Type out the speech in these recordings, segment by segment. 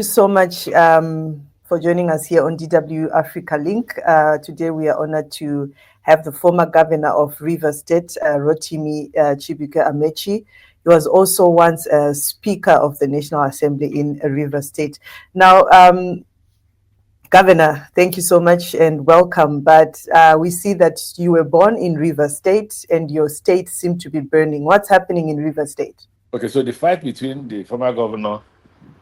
you so much for joining us here on DW Africa Link. Today we are honored to have the former governor of Rivers State, Rotimi Chibuike Amaechi. He was also once a Speaker of the National Assembly in Rivers State. Now, Governor, thank you so much and welcome. But we see that you were born in Rivers State and your state seemed to be burning. What's happening in Rivers State? Okay, so the fight between the former governor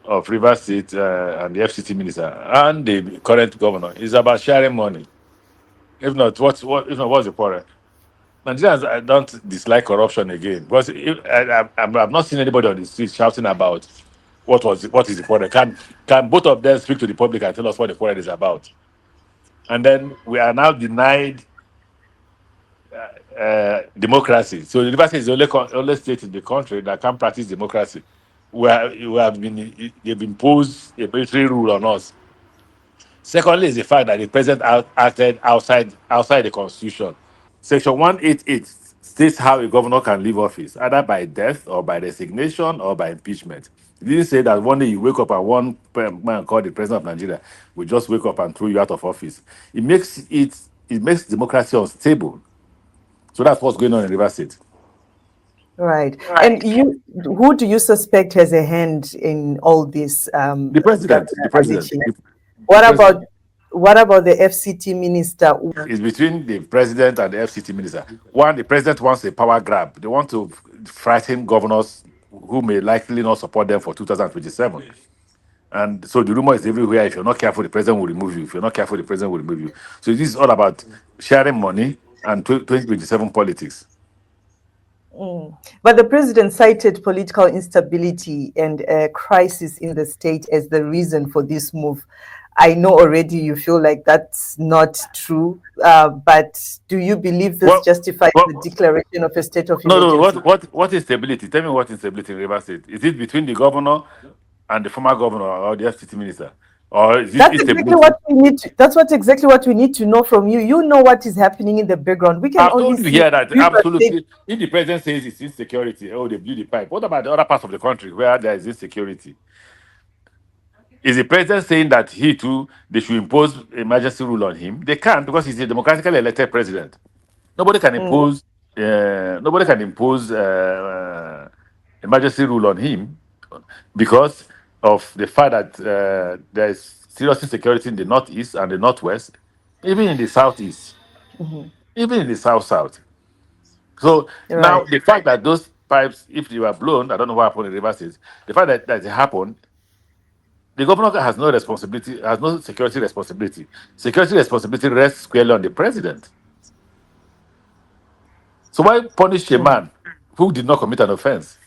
of Rivers State and the FCT minister and the current governor is about sharing money. If not, what's the quarrel? Nigerians don't dislike corruption again because I've not seen anybody on the street shouting about what is the quarrel. Can both of them speak to the public and tell us what the quarrel is about? And then we are now denied democracy. So the Rivers State is the only state in the country that can practice democracy. They've imposed a military rule on us. Secondly, is the fact that the president acted outside the constitution. Section 188 states how a governor can leave office, either by death or by resignation or by impeachment. It didn't say that one day you wake up and one man called the president of Nigeria will just wake up and throw you out of office. It makes democracy unstable. So that's what's going on in Rivers State. Right. And who do you suspect has a hand in all this? The president. What about the FCT minister? It's between the president and the FCT minister. One, the president wants a power grab. They want to frighten governors who may likely not support them for 2027. And so the rumor is everywhere. If you're not careful, the president will remove you. If you're not careful, the president will remove you. So this is all about sharing money and 2027 politics. But the president cited political instability and a crisis in the state as the reason for this move. I know already you feel like that's not true, but do you believe this justifies the declaration of a state of emergency? No. What is stability? Tell me what is stability in Rivers State. Is it between the governor and the former governor or the FCT minister? Or is that's exactly what we need to, that's what exactly what we need to know from you. You know what is happening in the background. We can only see hear that absolutely. If the president says it's insecurity, they blew the pipe. What about the other parts of the country where there is insecurity? Is the president saying that they should impose emergency rule on him? They can't because he's a democratically elected president. Nobody can impose. Nobody can impose emergency rule on him because of the fact that there is serious insecurity in the northeast and the northwest, even in the southeast, even in the south. So now the fact that those pipes, if they were blown, I don't know what happened in Rivers State. The fact that it happened. The governor has no responsibility, has no security responsibility. Security responsibility rests squarely on the president. So why punish a man who did not commit an offense?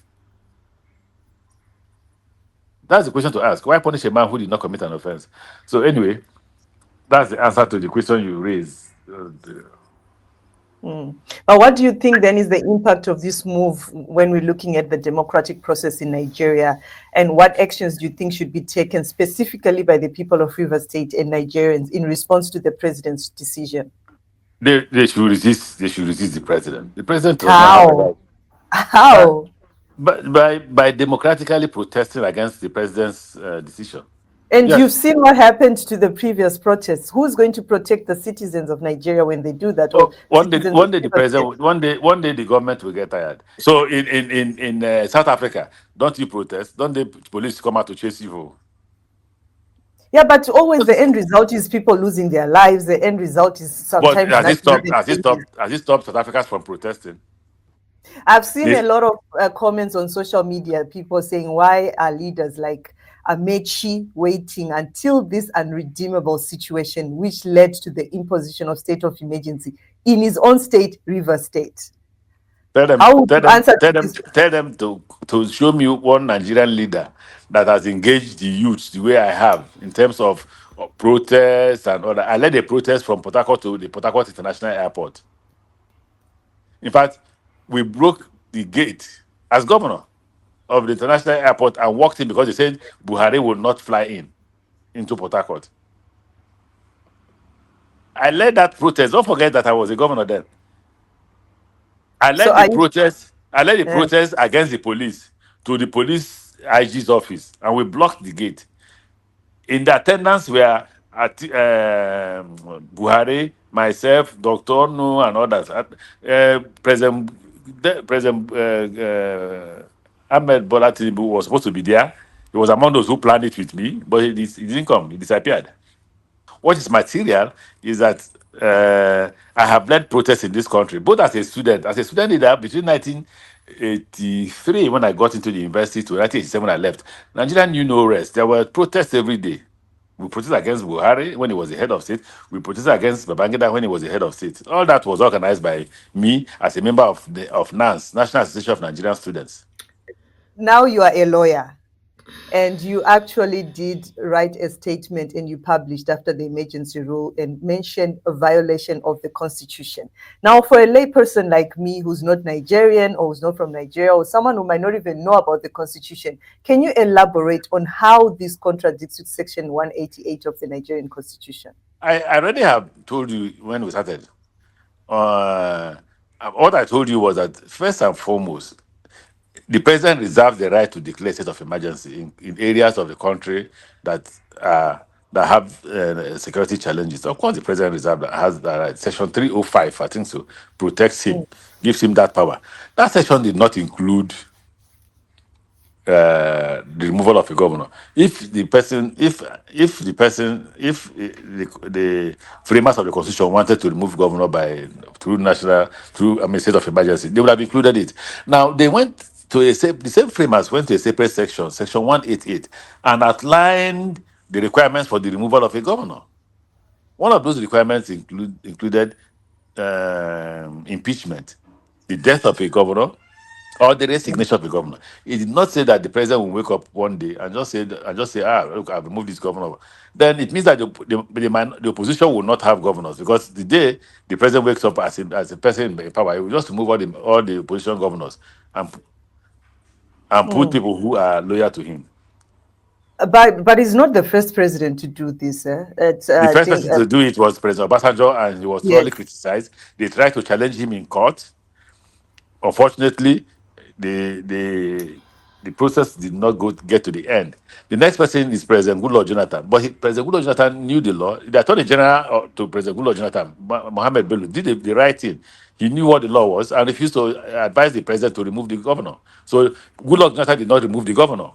That's the question to ask. Why punish a man who did not commit an offense? So anyway, that's the answer to the question you raised. But what do you think then is the impact of this move when we're looking at the democratic process in Nigeria, and what actions do you think should be taken specifically by the people of Rivers State and Nigerians in response to the president's decision? They should resist. They should resist the president. The president does How? not have a right. How? But by democratically protesting against the president's decision. And you've seen what happened to the previous protests. Who's going to protect the citizens of Nigeria when they do that? One day the government will get tired. So in South Africa, don't you protest? Don't the police come out to chase you? Yeah, but always the end result is people losing their lives. The end result is sometimes. But has it stopped South Africans from protesting? I've seen a lot of comments on social media, people saying, why are leaders like Amaechi waiting until this unredeemable situation, which led to the imposition of state of emergency in his own state, Rivers State? Tell them to show me one Nigerian leader that has engaged the youth the way I have in terms of protests and all that. I led a protest from Port Harcourt to the Port Harcourt International Airport. In fact, we broke the gate as governor of the international airport and walked in because they said Buhari would not fly into Port Harcourt. I led that protest. Don't forget that I was a governor then. I led the protest against the police to the police IG's office, and we blocked the gate. In the attendance were Buhari, myself, Dr. Nu, and others. President Ahmed Bola Tinubu was supposed to be there. He was among those who planned it with me, but he didn't come. He disappeared. What is material is that I have led protests in this country, both as a student. As a student leader, between 1983, when I got into the university, to 1987, when I left, Nigeria knew no rest. There were protests every day. We protested against Buhari when he was the head of state. We protested against Babangida when he was the head of state. All that was organized by me as a member of NANS, National Association of Nigerian Students. Now you are a lawyer. And you actually did write a statement and you published after the emergency rule and mentioned a violation of the constitution. Now, for a layperson like me who's not Nigerian or who's not from Nigeria or someone who might not even know about the constitution, can you elaborate on how this contradicts with section 188 of the Nigerian constitution? I already have told you when we started. What I told you was that first and foremost, the president reserves the right to declare state of emergency in areas of the country that that have security challenges. Of course, the president has the right. Section 305, I think so, protects him, gives him that power. That section did not include the removal of a governor. If the framers of the constitution wanted to remove governor through state of emergency, they would have included it. Now they went to the same framers went to a separate section 188, and outlined the requirements for the removal of a governor. One of those requirements included impeachment, the death of a governor, or the resignation of the governor. It did not say that the president will wake up one day and just say, look, I've removed this governor. Then it means that the opposition will not have governors, because the day the president wakes up as a person in power, he will just remove all the opposition governors and put people who are loyal to him. But he's not the first president to do this. The first person to do it was President Obasanjo, and he was thoroughly criticized. They tried to challenge him in court. Unfortunately, the process did not get to the end. The next person is President Goodluck Jonathan, but President Goodluck Jonathan knew the law. The Attorney General to President Goodluck Jonathan, Mohammed Bello, did the right thing. He knew what the law was and refused to advise the president to remove the governor. So Goodluck Jonathan did not remove the governor.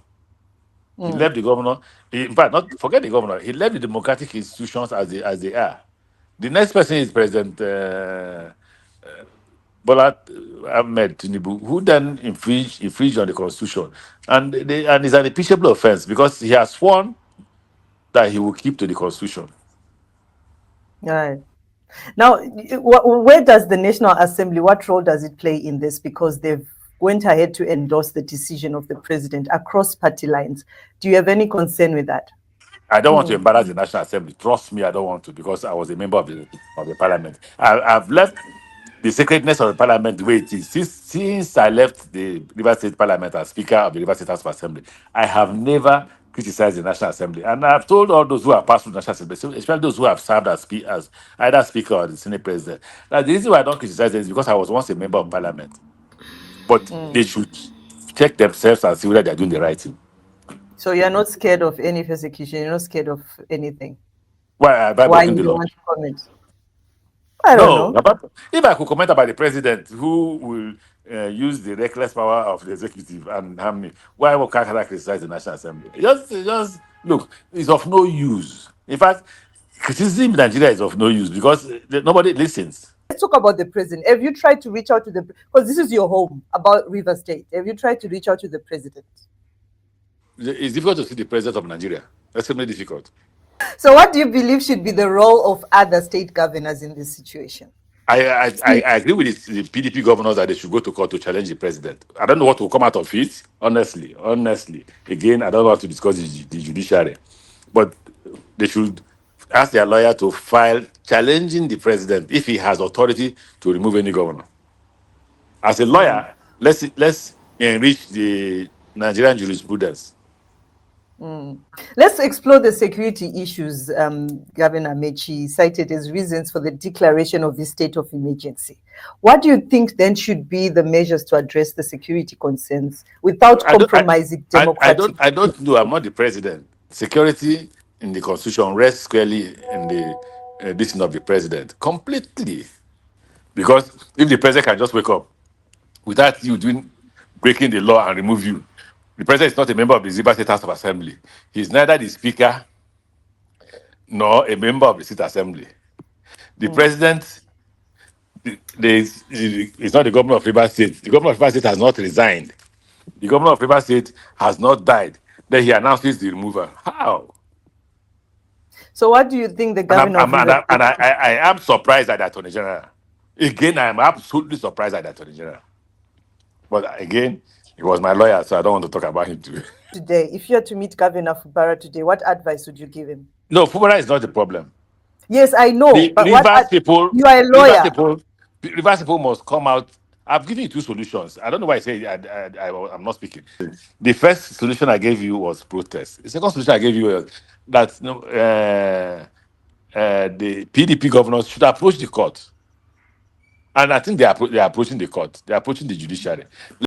He left the governor. In fact, not forget the governor. He left the democratic institutions as they are. The next person is President Bola Ahmed Tinubu, who then infringed on the constitution, and it's an impeachable offense because he has sworn that he will keep to the constitution. Right. Now, where does the National Assembly, what role does it play in this? Because they've went ahead to endorse the decision of the president across party lines. Do you have any concern with that? I don't want to embarrass the National Assembly. Trust me, I don't want to, because I was a member of the parliament. I've left the sacredness of the parliament the way it is. Since I left the Rivers State Parliament as Speaker of the Rivers State House of Assembly, I have never criticized the National Assembly. And I've told all those who have passed through the National Assembly, especially those who have served as either Speaker or the Senate President, that the reason why I don't criticize them is because I was once a member of Parliament. But they should check themselves and see whether they're doing the right thing. So you're not scared of any persecution? You're not scared of anything? Why have I broken the law? Want to comment? I don't know. If I could comment about the president who will use the reckless power of the executive and harm me, why would I criticize the National Assembly? Just look, it's of no use. In fact, criticism in Nigeria is of no use because nobody listens. Let's talk about the president. Have you tried to reach out to because this is your home, about River State. Have you tried to reach out to the president? It's difficult to see the president of Nigeria. Extremely difficult. So what do you believe should be the role of other state governors in this situation? I agree with the PDP governors that they should go to court to challenge the president. I don't know what will come out of it, honestly. Again, I don't want to discuss the judiciary. But they should ask their lawyer to file challenging the president if he has authority to remove any governor. As a lawyer, let's enrich the Nigerian jurisprudence. Let's explore the security issues Governor Amaechi cited as reasons for the declaration of the state of emergency. What do you think then should be the measures to address the security concerns without compromising democratic? I don't know. I'm not the president. Security in the constitution rests squarely in the decision of the president completely. Because if the president can just wake up without you doing breaking the law and remove you, the president is not a member of the Zimbabwe State House of Assembly. He's neither the speaker nor a member of the state assembly. The Mm. president is not the governor of Rivers State. The governor of Rivers State has not resigned. The governor of Rivers State has not died. Then he announces the removal. How? So what do you think the And I'm, governor of I'm and, Rivers I, State and I, should I am surprised at the attorney general. Again, I am absolutely surprised at the attorney general. But again, he was my lawyer, so I don't want to talk about him too. today? If you had to meet Governor Fubara today, what advice would you give him? No, Fubara is not the problem. Yes, I know, The but you are a Rivers lawyer. people, Rivers people must come out. I've given you two solutions. I don't know why I say I'm not speaking. The first solution I gave you was protest. The second solution I gave you was that no, the PDP governors should approach the court, and I think they are approaching the court. They are approaching the judiciary.